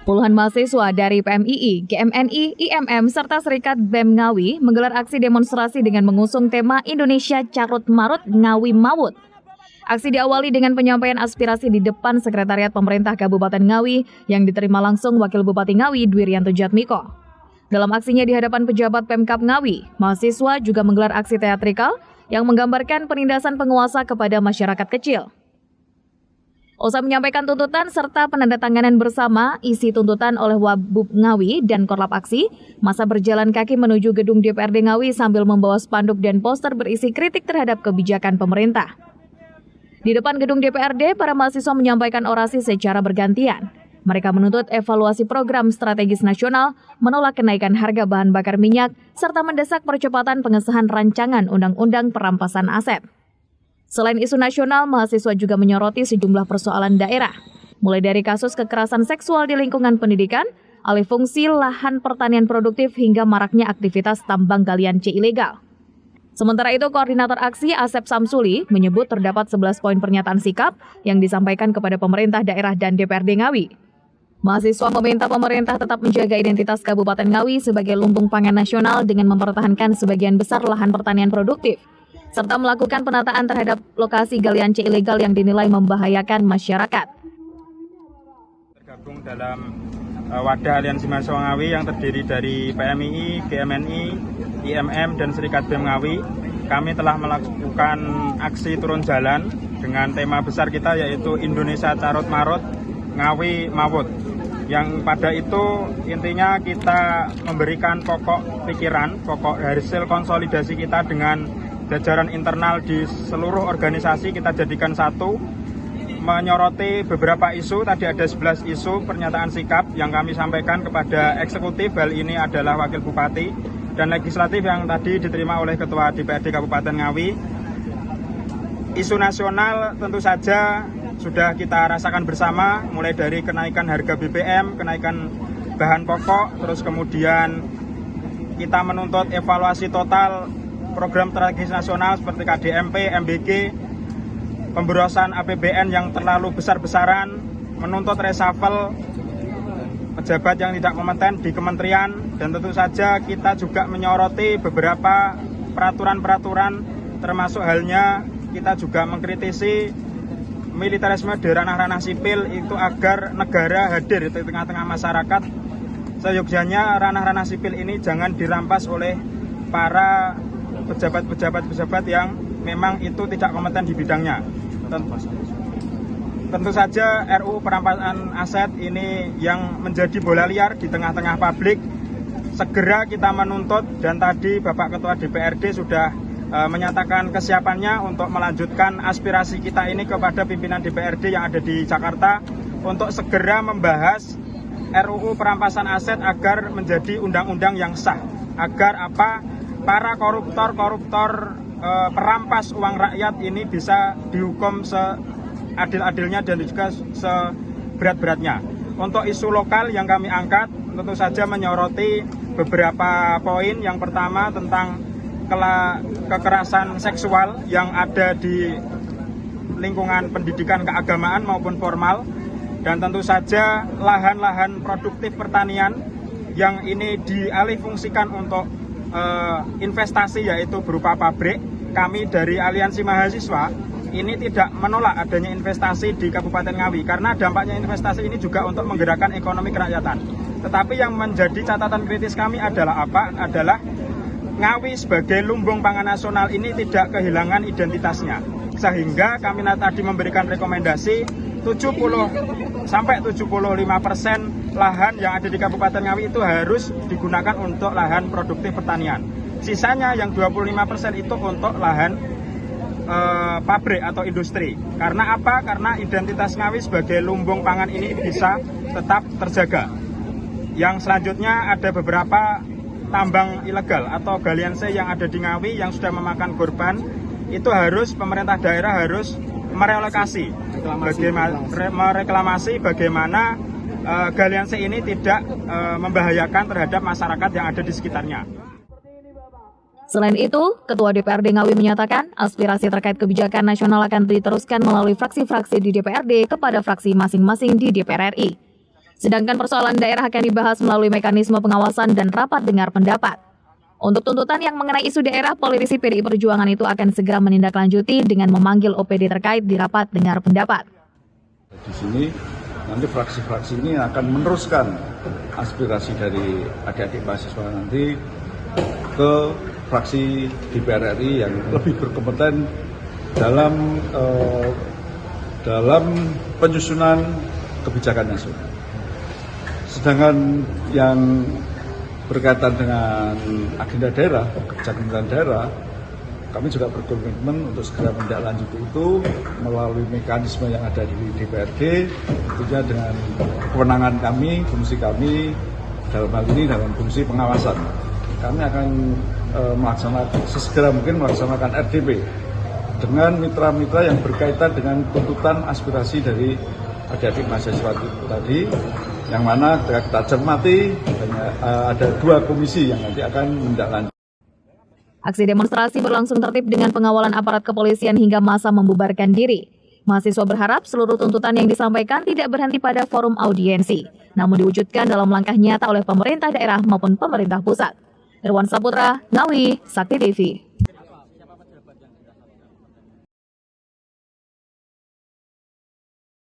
Puluhan mahasiswa dari PMII, GMNI, IMM, serta Serikat BEM Ngawi menggelar aksi demonstrasi dengan mengusung tema Indonesia Carut Marut Ngawi Mawut. Aksi diawali dengan penyampaian aspirasi di depan Sekretariat Pemerintah Kabupaten Ngawi yang diterima langsung Wakil Bupati Ngawi Dwiryanto Jatmiko. Dalam aksinya di hadapan pejabat Pemkab Ngawi, mahasiswa juga menggelar aksi teatrikal yang menggambarkan penindasan penguasa kepada masyarakat kecil. Usai menyampaikan tuntutan serta penandatanganan bersama isi tuntutan oleh Wabub Ngawi dan Korlap Aksi, masa berjalan kaki menuju gedung DPRD Ngawi sambil membawa spanduk dan poster berisi kritik terhadap kebijakan pemerintah. Di depan gedung DPRD, para mahasiswa menyampaikan orasi secara bergantian. Mereka menuntut evaluasi program strategis nasional, menolak kenaikan harga bahan bakar minyak, serta mendesak percepatan pengesahan rancangan Undang-Undang Perampasan Aset. Selain isu nasional, mahasiswa juga menyoroti sejumlah persoalan daerah, mulai dari kasus kekerasan seksual di lingkungan pendidikan, alih fungsi lahan pertanian produktif hingga maraknya aktivitas tambang galian C ilegal. Sementara itu, Koordinator Aksi Asep Samsuli menyebut terdapat 11 poin pernyataan sikap yang disampaikan kepada pemerintah daerah dan DPRD Ngawi. Mahasiswa meminta pemerintah tetap menjaga identitas Kabupaten Ngawi sebagai lumbung pangan nasional dengan mempertahankan sebagian besar lahan pertanian produktif, serta melakukan penataan terhadap lokasi galian C ilegal yang dinilai membahayakan masyarakat. Tergabung dalam wadah Aliansi Mahasiswa Ngawi yang terdiri dari PMII, GMNI, IMM, dan Serikat BEM Ngawi. Kami telah melakukan aksi turun jalan dengan tema besar kita yaitu Indonesia Carut Marut Ngawi Mawut. Yang pada itu intinya kita memberikan pokok pikiran, pokok hasil konsolidasi kita dengan jajaran internal di seluruh organisasi kita jadikan satu, menyoroti beberapa isu. Tadi ada 11 isu pernyataan sikap yang kami sampaikan kepada eksekutif, hal ini adalah Wakil Bupati, dan legislatif yang tadi diterima oleh Ketua DPRD Kabupaten Ngawi. Isu nasional tentu saja sudah kita rasakan bersama, mulai dari kenaikan harga BBM, kenaikan bahan pokok, terus kemudian kita menuntut evaluasi total program strategis nasional seperti KDMP, MBG, pemborosan APBN yang terlalu besar-besaran, menuntut reshuffle pejabat yang tidak kompeten di kementerian, dan tentu saja kita juga menyoroti beberapa peraturan-peraturan, termasuk halnya kita juga mengkritisi militerisme di ranah-ranah sipil itu agar negara hadir di tengah-tengah masyarakat. Seyogyanya ranah-ranah sipil ini jangan dirampas oleh para pejabat-pejabat yang memang itu tidak kompeten di bidangnya. Tentu saja RUU perampasan aset ini yang menjadi bola liar di tengah-tengah publik. Segera kita menuntut, dan tadi Bapak Ketua DPRD sudah menyatakan kesiapannya untuk melanjutkan aspirasi kita ini kepada pimpinan DPRD yang ada di Jakarta untuk segera membahas RUU perampasan aset agar menjadi undang-undang yang sah, agar para koruptor perampas uang rakyat ini bisa dihukum seadil-adilnya dan juga seberat-beratnya. Untuk isu lokal yang kami angkat tentu saja menyoroti beberapa poin. Yang pertama tentang kekerasan seksual yang ada di lingkungan pendidikan keagamaan maupun formal, dan tentu saja lahan-lahan produktif pertanian yang ini dialihfungsikan untuk investasi yaitu berupa pabrik. Kami dari Aliansi Mahasiswa ini tidak menolak adanya investasi di Kabupaten Ngawi karena dampaknya investasi ini juga untuk menggerakkan ekonomi kerakyatan. Tetapi yang menjadi catatan kritis kami adalah Ngawi sebagai lumbung pangan nasional ini tidak kehilangan identitasnya. Sehingga kami tadi memberikan rekomendasi 70-75% lahan yang ada di Kabupaten Ngawi itu harus digunakan untuk lahan produktif pertanian. Sisanya yang 25% itu untuk lahan pabrik atau industri. Karena apa? Karena identitas Ngawi sebagai lumbung pangan ini bisa tetap terjaga. Yang selanjutnya ada beberapa tambang ilegal atau galian C yang ada di Ngawi yang sudah memakan korban. Itu harus pemerintah daerah harus merelokasi, mereklamasi bagaimana galian C ini tidak membahayakan terhadap masyarakat yang ada di sekitarnya. Selain itu, Ketua DPRD Ngawi menyatakan aspirasi terkait kebijakan nasional akan diteruskan melalui fraksi-fraksi di DPRD kepada fraksi masing-masing di DPR RI. Sedangkan persoalan daerah akan dibahas melalui mekanisme pengawasan dan rapat dengar pendapat. Untuk tuntutan yang mengenai isu daerah, politisi PDI Perjuangan itu akan segera menindaklanjuti dengan memanggil OPD terkait di rapat dengar pendapat. Di sini nanti fraksi-fraksi ini akan meneruskan aspirasi dari adik-adik mahasiswa nanti ke fraksi DPR RI yang lebih berkompeten dalam penyusunan kebijakan nasional. Sedangkan yang berkaitan dengan agenda daerah, kebijakan daerah, kami juga berkomitmen untuk segera menindaklanjuti itu melalui mekanisme yang ada di DPRD, tentunya dengan kewenangan kami, fungsi kami dalam hal ini dalam fungsi pengawasan. Kami akan melaksanakan sesegera mungkin melaksanakan RDP dengan mitra-mitra yang berkaitan dengan tuntutan aspirasi dari adik-adik mahasiswa tadi, yang mana kita cermati ada 2 komisi yang nanti akan menindaklanjuti. Aksi demonstrasi berlangsung tertib dengan pengawalan aparat kepolisian hingga masa membubarkan diri. Mahasiswa berharap seluruh tuntutan yang disampaikan tidak berhenti pada forum audiensi, namun diwujudkan dalam langkah nyata oleh pemerintah daerah maupun pemerintah pusat. Irwan Saputra, Ngawi, Sakti TV.